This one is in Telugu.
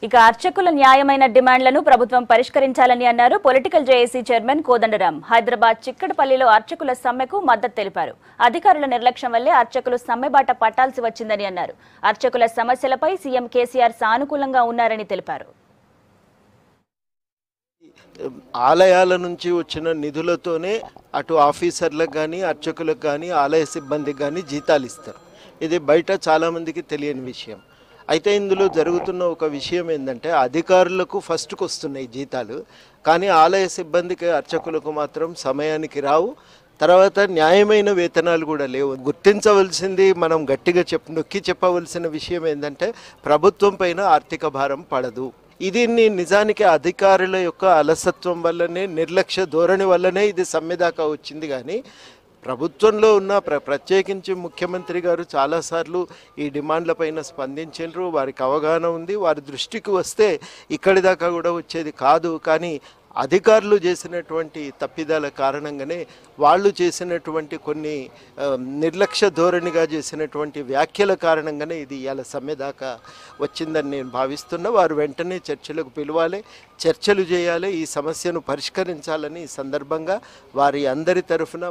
ఇక అర్చకుల న్యాయమైన డిమాండ్లను ప్రభుత్వం పరిష్కరించాలని అన్నారు political JAC chairman Kodandaram. Hyderabad చిక్కడపల్లిలో అర్చకుల సమ్మెకు మద్దతు తెలిపారు. అధికారుల నిర్లక్ష్యం వల్లే అర్చకులు సమ్మెబాట పట్టాల్సి వచ్చిందని అన్నారు. అర్చకుల సమస్యలపై సీఎం కేసీఆర్ సానుకూలంగా ఉన్నారని తెలిపారు. ఆలయాల నుంచి వచ్చిన నిధులతోనే అటు ఆఫీసర్లకు కానీ అర్చకులకు కానీ ఆలయ సిబ్బందికి కానీ జీతాలు ఇస్తారు. ఇది బయట చాలామందికి తెలియని విషయం. అయితే ఇందులో జరుగుతున్న ఒక విషయం ఏంటంటే అధికారులకు ఫస్ట్కి వస్తున్నాయి జీతాలు, కానీ ఆలయ సిబ్బందికి అర్చకులకు మాత్రం సమయానికి రావు. తర్వాత న్యాయమైన వేతనాలు కూడా లేవు. గుర్తించవలసింది, మనం గట్టిగా నొక్కి చెప్పవలసిన విషయం ఏంటంటే ప్రభుత్వం పైన ఆర్థిక భారం పడదు. ఇది నిజానికి అధికారుల యొక్క అలసత్వం వల్లనే, నిర్లక్ష్య ధోరణి వల్లనే ఇది సమ్మె దాకా వచ్చింది. కానీ ప్రభుత్వంలో ఉన్న ప్రత్యేకించి ముఖ్యమంత్రి గారు చాలాసార్లు ఈ డిమాండ్లపైన స్పందించారు. వారికి అవగాహన ఉంది. వారి దృష్టికి వస్తే ఇక్కడి దాకా కూడా వచ్చేది కాదు. కానీ అధికారులు చేసినటువంటి తప్పిదాల కారణంగానే, వాళ్ళు చేసినటువంటి కొన్ని నిర్లక్ష్య ధోరణిగా చేసినటువంటి వ్యాఖ్యల కారణంగానే ఇది ఇవాళ సమ్మె దాకా వచ్చిందని నేను భావిస్తున్నా. వారు వెంటనే చర్చలకు పిలవాలి, చర్చలు చేయాలి, ఈ సమస్యను పరిష్కరించాలని ఈ సందర్భంగా వారి అందరి తరఫున